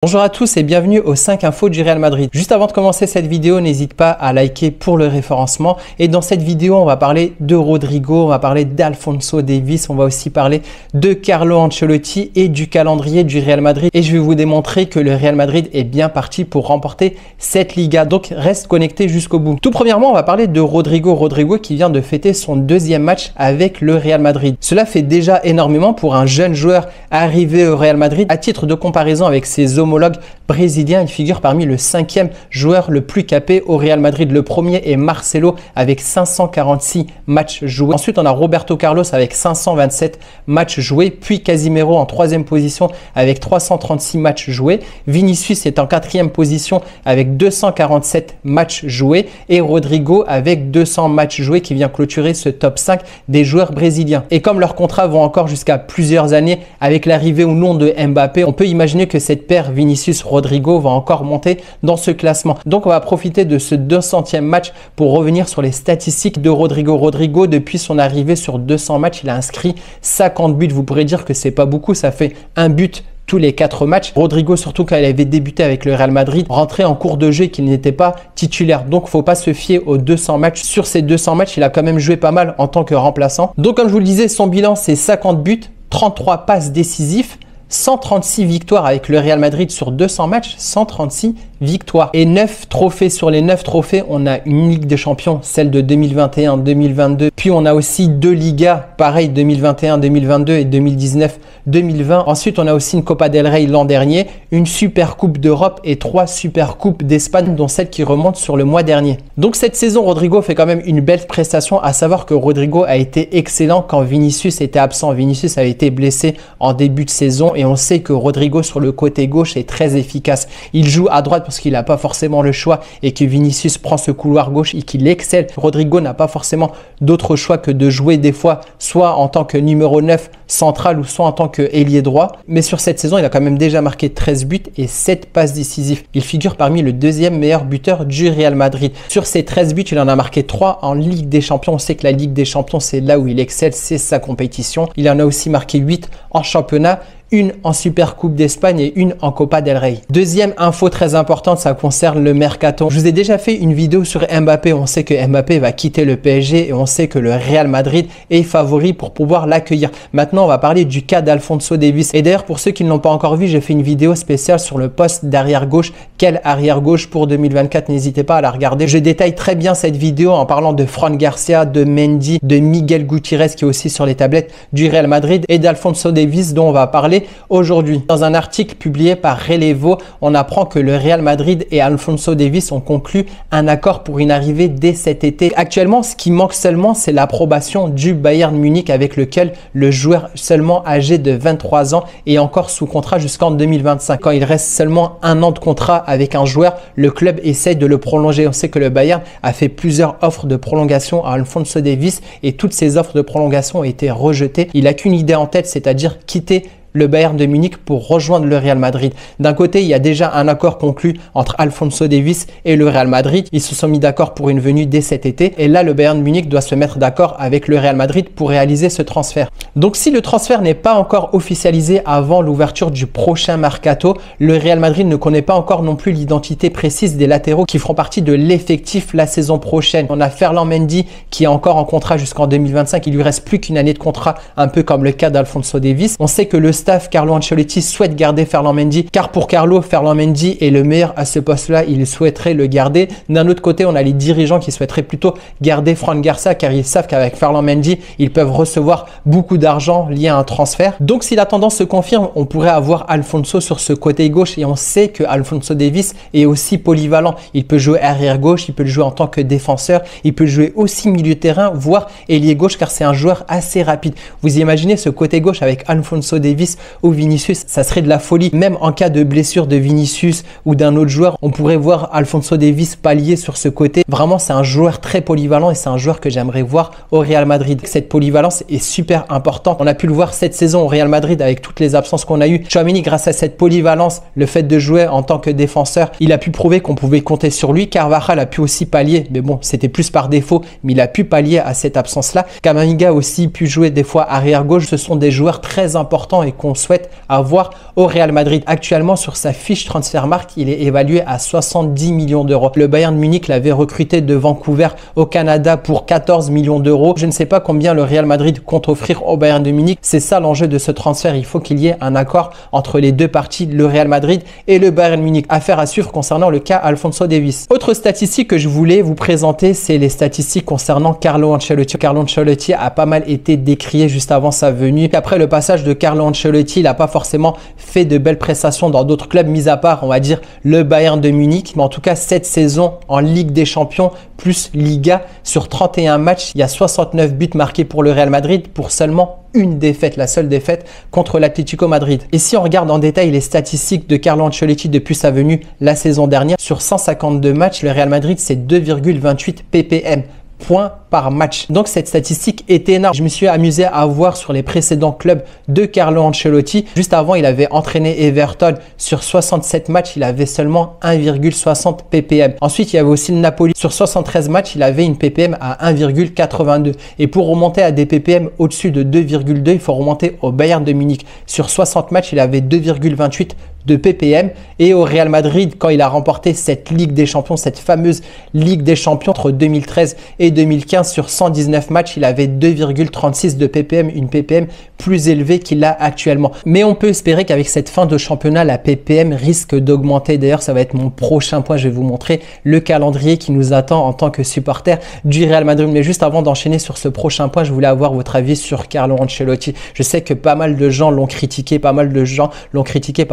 Bonjour à tous et bienvenue aux 5 infos du Real Madrid. Juste avant de commencer cette vidéo, n'hésite pas à liker pour le référencement. Et dans cette vidéo, on va parler de Rodrigo, on va parler d'Alphonso Davies, on va aussi parler de Carlo Ancelotti et du calendrier du Real Madrid. Et je vais vous démontrer que le Real Madrid est bien parti pour remporter cette Liga. Donc reste connecté jusqu'au bout. Tout premièrement, on va parler de Rodrigo. Rodrigo qui vient de fêter son deuxième match avec le Real Madrid. Cela fait déjà énormément pour un jeune joueur arrivé au Real Madrid. À titre de comparaison avec ses homologue brésilien, il figure parmi le 5e joueur le plus capé au Real Madrid. Le premier est Marcelo avec 546 matchs joués. Ensuite, on a Roberto Carlos avec 527 matchs joués. Puis Casemiro en 3e position avec 336 matchs joués. Vinicius est en 4e position avec 247 matchs joués. Et Rodrigo avec 200 matchs joués qui vient clôturer ce top 5 des joueurs brésiliens. Et comme leurs contrats vont encore jusqu'à plusieurs années avec l'arrivée ou non de Mbappé, on peut imaginer que cette paire Vinicius-Rodrigo va encore monter dans ce classement. Donc on va profiter de ce 200e match pour revenir sur les statistiques de Rodrigo. Rodrigo, depuis son arrivée sur 200 matchs, il a inscrit 50 buts. Vous pourrez dire que c'est pas beaucoup, ça fait un but tous les 4 matchs. Rodrigo, surtout quand il avait débuté avec le Real Madrid, rentrait en cours de jeu et qu'il n'était pas titulaire. Donc, faut pas se fier aux 200 matchs. Sur ces 200 matchs, il a quand même joué pas mal en tant que remplaçant. Donc, comme je vous le disais, son bilan, c'est 50 buts, 33 passes décisives, 136 victoires avec le Real Madrid sur 200 matchs, 136 victoires. Et 9 trophées. Sur les 9 trophées, on a une Ligue des Champions, celle de 2021-2022. Puis on a aussi 2 Ligas, pareil 2021-2022 et 2019-2020. Ensuite, on a aussi une Copa del Rey l'an dernier, une Super Coupe d'Europe et 3 Super Coupes d'Espagne, dont celle qui remonte sur le mois dernier. Donc cette saison, Rodrigo fait quand même une belle prestation, à savoir que Rodrigo a été excellent quand Vinicius était absent. Vinicius a été blessé en début de saison et on sait que Rodrigo sur le côté gauche est très efficace. Il joue à droite parce qu'il n'a pas forcément le choix et que Vinicius prend ce couloir gauche et qu'il excelle. Rodrigo n'a pas forcément d'autre choix que de jouer des fois soit en tant que numéro 9 central ou soit en tant que ailier droit. Mais sur cette saison, il a quand même déjà marqué 13 buts et 7 passes décisives. Il figure parmi le 2e meilleur buteur du Real Madrid. Sur ces 13 buts, il en a marqué 3 en Ligue des Champions. On sait que la Ligue des Champions, c'est là où il excelle, c'est sa compétition. Il en a aussi marqué 8 en championnat, une en Super Coupe d'Espagne et une en Copa del Rey. Deuxième info très importante, ça concerne le mercato. Je vous ai déjà fait une vidéo sur Mbappé. On sait que Mbappé va quitter le PSG et on sait que le Real Madrid est favori pour pouvoir l'accueillir. Maintenant, on va parler du cas d'Alphonso Davies. Et d'ailleurs, pour ceux qui ne l'ont pas encore vu, j'ai fait une vidéo spéciale sur le poste d'arrière gauche. Quel arrière gauche pour 2024? N'hésitez pas à la regarder. Je détaille très bien cette vidéo en parlant de Fran Garcia, de Mendy, de Miguel Gutiérrez qui est aussi sur les tablettes du Real Madrid et d'Alphonso Davies dont on va parler aujourd'hui. Dans un article publié par Relevo, on apprend que le Real Madrid et Alphonso Davies ont conclu un accord pour une arrivée dès cet été. Actuellement, ce qui manque seulement, c'est l'approbation du Bayern Munich avec lequel le joueur seulement âgé de 23 ans est encore sous contrat jusqu'en 2025. Quand il reste seulement un an de contrat avec un joueur, le club essaye de le prolonger. On sait que le Bayern a fait plusieurs offres de prolongation à Alphonso Davies et toutes ces offres de prolongation ont été rejetées. Il n'a qu'une idée en tête, c'est-à-dire quitter le Bayern de Munich pour rejoindre le Real Madrid. D'un côté, il y a déjà un accord conclu entre Alphonso Davies et le Real Madrid. Ils se sont mis d'accord pour une venue dès cet été. Et là, le Bayern de Munich doit se mettre d'accord avec le Real Madrid pour réaliser ce transfert. Donc, si le transfert n'est pas encore officialisé avant l'ouverture du prochain mercato, le Real Madrid ne connaît pas encore non plus l'identité précise des latéraux qui feront partie de l'effectif la saison prochaine. On a Ferland Mendy qui est encore en contrat jusqu'en 2025. Il lui reste plus qu'une année de contrat, un peu comme le cas d'Alphonso Davies. On sait que le staff Carlo Ancelotti souhaite garder Ferland Mendy car pour Carlo, Ferland Mendy est le meilleur à ce poste-là, il souhaiterait le garder. D'un autre côté, on a les dirigeants qui souhaiteraient plutôt garder Fran Garcia car ils savent qu'avec Ferland Mendy, ils peuvent recevoir beaucoup d'argent lié à un transfert. Donc si la tendance se confirme, on pourrait avoir Alphonso sur ce côté gauche et on sait que Alphonso Davies est aussi polyvalent. Il peut jouer arrière gauche, il peut jouer en tant que défenseur, il peut jouer aussi milieu de terrain, voire ailier gauche car c'est un joueur assez rapide. Vous imaginez ce côté gauche avec Alphonso Davies ou Vinicius, ça serait de la folie. Même en cas de blessure de Vinicius ou d'un autre joueur, on pourrait voir Alphonso Davies pallier sur ce côté. Vraiment, c'est un joueur très polyvalent et c'est un joueur que j'aimerais voir au Real Madrid. Cette polyvalence est super importante. On a pu le voir cette saison au Real Madrid avec toutes les absences qu'on a eues. Tchouaméni, grâce à cette polyvalence, le fait de jouer en tant que défenseur, il a pu prouver qu'on pouvait compter sur lui. Carvajal a pu aussi pallier, mais bon, c'était plus par défaut, mais il a pu pallier à cette absence-là. Camavinga a aussi pu jouer des fois arrière gauche. Ce sont des joueurs très importants et qu'on souhaite avoir au Real Madrid. Actuellement, sur sa fiche Transfermarkt, il est évalué à 70 millions d'euros. Le Bayern Munich l'avait recruté de Vancouver au Canada pour 14 millions d'euros. Je ne sais pas combien le Real Madrid compte offrir au Bayern de Munich. C'est ça l'enjeu de ce transfert. Il faut qu'il y ait un accord entre les deux parties, le Real Madrid et le Bayern Munich. Affaire à suivre concernant le cas Alphonso Davies. Autre statistique que je voulais vous présenter, c'est les statistiques concernant Carlo Ancelotti. Carlo Ancelotti a pas mal été décrié juste avant sa venue. Après le passage de Carlo Ancelotti, il n'a pas forcément fait de belles prestations dans d'autres clubs, mis à part, on va dire, le Bayern de Munich. Mais en tout cas, cette saison en Ligue des Champions plus Liga, sur 31 matchs, il y a 69 buts marqués pour le Real Madrid pour seulement une défaite, la seule défaite contre l'Atlético Madrid. Et si on regarde en détail les statistiques de Carlo Ancelotti depuis sa venue la saison dernière, sur 152 matchs, le Real Madrid c'est 2,28 ppm. Points par match. Donc cette statistique est énorme. Je me suis amusé à voir sur les précédents clubs de Carlo Ancelotti. Juste avant, il avait entraîné Everton. Sur 67 matchs, il avait seulement 1,60 ppm. Ensuite, il y avait aussi le Napoli. Sur 73 matchs, il avait une ppm à 1,82. Et pour remonter à des ppm au-dessus de 2,2, il faut remonter au Bayern de Munich. Sur 60 matchs, il avait 2,28 de ppm. Et au Real Madrid, quand il a remporté cette Ligue des Champions, cette fameuse Ligue des Champions entre 2013 et 2015, sur 119 matchs, il avait 2,36 de ppm, une ppm plus élevée qu'il a actuellement. Mais on peut espérer qu'avec cette fin de championnat, la ppm risque d'augmenter. D'ailleurs, ça va être mon prochain point. Je vais vous montrer le calendrier qui nous attend en tant que supporter du Real Madrid. Mais juste avant d'enchaîner sur ce prochain point, je voulais avoir votre avis sur Carlo Ancelotti. Je sais que pas mal de gens l'ont critiqué, par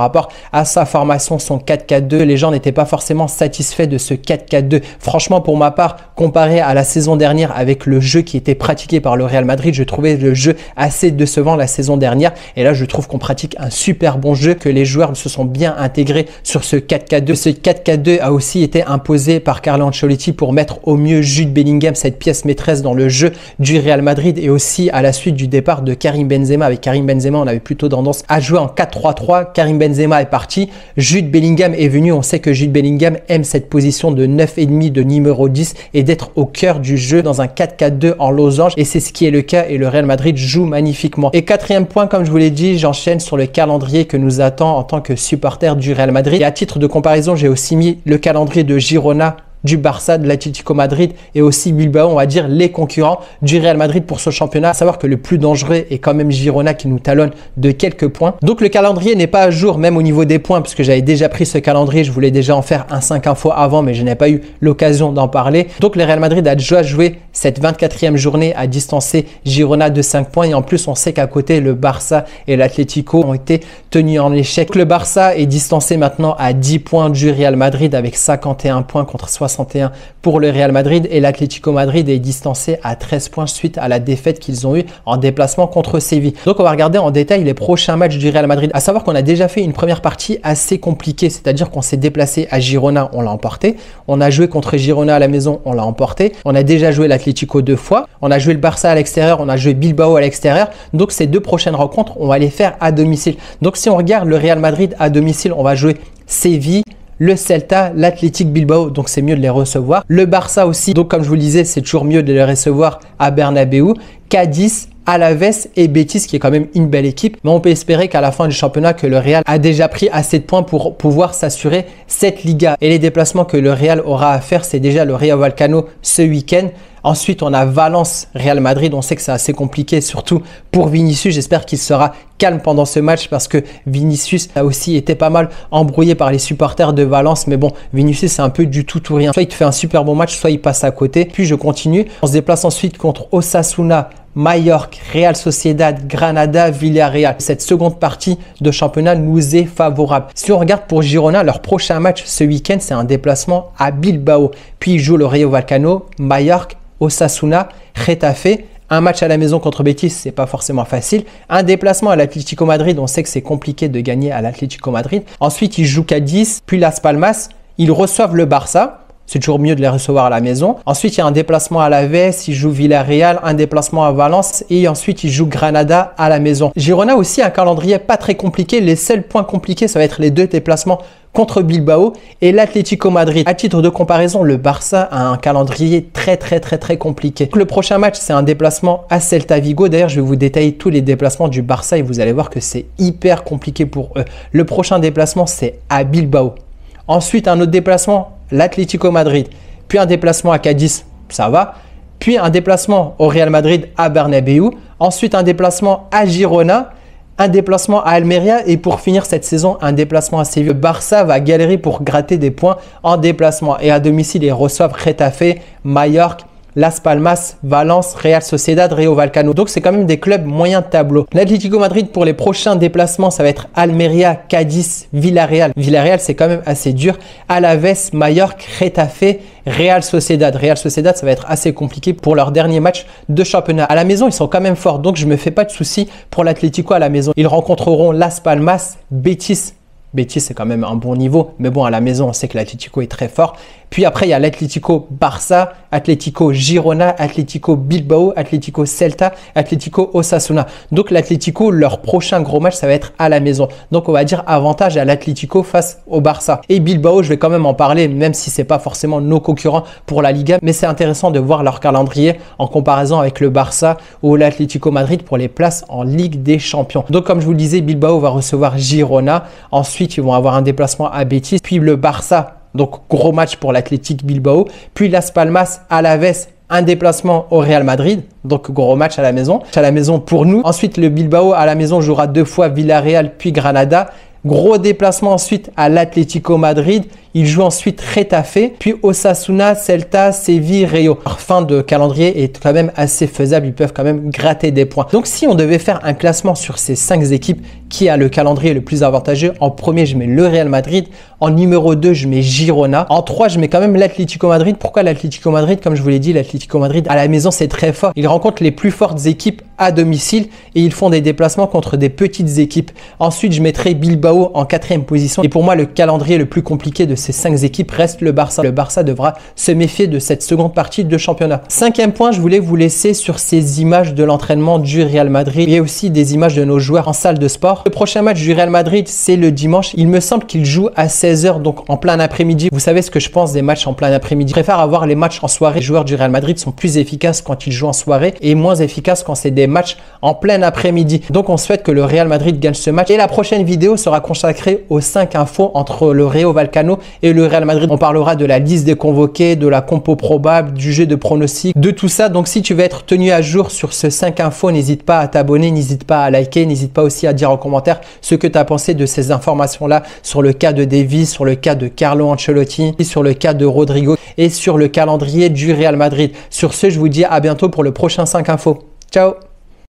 rapport à sa formation, son 4-4-2. Les gens n'étaient pas forcément satisfaits de ce 4-4-2. Franchement, pour ma part, comparé à la saison dernière avec le jeu qui était pratiqué par le Real Madrid, je trouvais le jeu assez décevant la saison dernière. Et là, je trouve qu'on pratique un super bon jeu, que les joueurs se sont bien intégrés sur ce 4-4-2. Ce 4-4-2 a aussi été imposé par Carlo Ancelotti pour mettre au mieux Jude Bellingham, cette pièce maîtresse dans le jeu du Real Madrid, et aussi à la suite du départ de Karim Benzema. Avec Karim Benzema, on avait plutôt tendance à jouer en 4-3-3. Karim Benzema est parti, Jude Bellingham est venu. On sait que Jude Bellingham aime cette position de 9,5 de numéro 10 et d'être au cœur du jeu dans un 4-4-2 en losange, et c'est ce qui est le cas, et le Real Madrid joue magnifiquement. Et quatrième point, comme je vous l'ai dit, j'enchaîne sur le calendrier que nous attend en tant que supporter du Real Madrid. Et à titre de comparaison, j'ai aussi mis le calendrier de Girona, du Barça, de l'Atlético Madrid et aussi Bilbao, on va dire les concurrents du Real Madrid pour ce championnat. À savoir que le plus dangereux est quand même Girona qui nous talonne de quelques points. Donc le calendrier n'est pas à jour même au niveau des points, parce que j'avais déjà pris ce calendrier, je voulais déjà en faire un 5 infos avant, mais je n'ai pas eu l'occasion d'en parler. Donc le Real Madrid a déjà joué cette 24e journée à distancer Girona de 5 points, et en plus on sait qu'à côté le Barça et l'Atlético ont été tenus en échec. Le Barça est distancé maintenant à 10 points du Real Madrid avec 51 points contre 61 pour le Real Madrid, et l'Atlético Madrid est distancé à 13 points suite à la défaite qu'ils ont eue en déplacement contre Séville. Donc on va regarder en détail les prochains matchs du Real Madrid. À savoir qu'on a déjà fait une première partie assez compliquée, c'est-à-dire qu'on s'est déplacé à Girona, on l'a emporté. On a joué contre Girona à la maison, on l'a emporté. On a déjà joué l'Atlético 2 fois. On a joué le Barça à l'extérieur, on a joué Bilbao à l'extérieur. Donc ces deux prochaines rencontres, on va les faire à domicile. Donc si on regarde le Real Madrid à domicile, on va jouer Séville, le Celta, l'Athletic Bilbao, donc c'est mieux de les recevoir. Le Barça aussi, donc comme je vous le disais, c'est toujours mieux de les recevoir à Bernabéu. Cadiz, Alaves et Betis, qui est quand même une belle équipe. Mais on peut espérer qu'à la fin du championnat, que le Real a déjà pris assez de points pour pouvoir s'assurer cette Liga. Et les déplacements que le Real aura à faire, c'est déjà le Rayo Vallecano ce week-end. Ensuite, on a Valence, Real Madrid. On sait que c'est assez compliqué, surtout pour Vinicius. J'espère qu'il sera calme pendant ce match, parce que Vinicius a aussi été pas mal embrouillé par les supporters de Valence. Mais bon, Vinicius, c'est un peu du tout ou rien. Soit il te fait un super bon match, soit il passe à côté. Puis je continue. On se déplace ensuite contre Osasuna, Mallorca, Real Sociedad, Granada, Villarreal. Cette seconde partie de championnat nous est favorable. Si on regarde pour Girona, leur prochain match ce week-end, c'est un déplacement à Bilbao. Puis ils jouent le Rayo Vallecano, Mallorca, Osasuna, Getafe. Un match à la maison contre Betis, c'est pas forcément facile. Un déplacement à l'Atlético Madrid, on sait que c'est compliqué de gagner à l'Atlético Madrid. Ensuite, ils jouent Cadiz, puis Las Palmas. Ils reçoivent le Barça. C'est toujours mieux de les recevoir à la maison. Ensuite, il y a un déplacement à l'Aves, il joue Villarreal, un déplacement à Valence et ensuite il joue Granada à la maison. Girona aussi un calendrier pas très compliqué. Les seuls points compliqués, ça va être les deux déplacements contre Bilbao et l'Atlético Madrid. À titre de comparaison, le Barça a un calendrier très compliqué. Donc, le prochain match, c'est un déplacement à Celta Vigo. D'ailleurs, je vais vous détailler tous les déplacements du Barça et vous allez voir que c'est hyper compliqué pour eux. Le prochain déplacement, c'est à Bilbao. Ensuite, un autre déplacement, l'Atlético Madrid. Puis un déplacement à Cadiz, ça va. Puis un déplacement au Real Madrid à Bernabéu. Ensuite, un déplacement à Girona. Un déplacement à Almeria et pour finir cette saison, un déplacement à Séville. Le Barça va galérer pour gratter des points en déplacement et à domicile, ils reçoivent Getafe, Mallorca, Las Palmas, Valence, Real Sociedad, Rayo Vallecano. Donc, c'est quand même des clubs moyens de tableau. L'Atlético Madrid, pour les prochains déplacements, ça va être Almeria, Cadiz, Villarreal. Villarreal, c'est quand même assez dur. Alaves, Mallorca, Getafe, Real Sociedad. Real Sociedad, ça va être assez compliqué pour leur dernier match de championnat. À la maison, ils sont quand même forts. Donc, je ne me fais pas de soucis pour l'Atlético à la maison. Ils rencontreront Las Palmas, Betis. Betis, c'est quand même un bon niveau. Mais bon, à la maison, on sait que l'Atlético est très fort. Puis après, il y a l'Atlético Barça, Atlético Girona, Atlético Bilbao, Atlético Celta, Atlético Osasuna. Donc l'Atlético, leur prochain gros match, ça va être à la maison. Donc on va dire avantage à l'Atlético face au Barça. Et Bilbao, je vais quand même en parler, même si c'est pas forcément nos concurrents pour la Liga. Mais c'est intéressant de voir leur calendrier en comparaison avec le Barça ou l'Atlético Madrid pour les places en Ligue des Champions. Donc comme je vous le disais, Bilbao va recevoir Girona. Ensuite, ils vont avoir un déplacement à Betis. Puis le Barça. Donc, gros match pour l'Athletic Bilbao. Puis Las Palmas, Alaves, un déplacement au Real Madrid. Donc, gros match à la maison. À la maison pour nous. Ensuite, le Bilbao à la maison jouera 2 fois Villarreal puis Granada. Gros déplacement ensuite à l'Atlético Madrid. Il joue ensuite Getafe, puis Osasuna, Celta, Séville, Rayo. Leur fin de calendrier est quand même assez faisable. Ils peuvent quand même gratter des points. Donc, si on devait faire un classement sur ces 5 équipes, qui a le calendrier le plus avantageux? En premier, je mets le Real Madrid. En numéro 2, je mets Girona. En 3, je mets quand même l'Atlético Madrid. Pourquoi l'Atlético Madrid? Comme je vous l'ai dit, l'Atlético Madrid à la maison, c'est très fort. Ils rencontrent les plus fortes équipes à domicile et ils font des déplacements contre des petites équipes. Ensuite, je mettrai Bilbao en 4e position. Et pour moi, le calendrier le plus compliqué de ces 5 équipes reste le Barça. Le Barça devra se méfier de cette seconde partie de championnat. 5e point, je voulais vous laisser sur ces images de l'entraînement du Real Madrid et aussi des images de nos joueurs en salle de sport. Le prochain match du Real Madrid, c'est le dimanche. Il me semble qu'il joue à 16h, donc en plein après-midi. Vous savez ce que je pense des matchs en plein après-midi. Je préfère avoir les matchs en soirée. Les joueurs du Real Madrid sont plus efficaces quand ils jouent en soirée et moins efficaces quand c'est des matchs en plein après-midi. Donc, on souhaite que le Real Madrid gagne ce match. Et la prochaine vidéo sera consacrée aux 5 infos entre le Rayo Vallecano et le Real Madrid. On parlera de la liste des convoqués, de la compo probable, du jeu de pronostic, de tout ça. Donc, si tu veux être tenu à jour sur ce 5 infos, n'hésite pas à t'abonner, n'hésite pas à liker, n'hésite pas aussi à dire en commentaire ce que tu as pensé de ces informations-là sur le cas de Davis, sur le cas de Carlo Ancelotti, sur le cas de Rodrigo et sur le calendrier du Real Madrid. Sur ce, je vous dis à bientôt pour le prochain 5 infos. Ciao!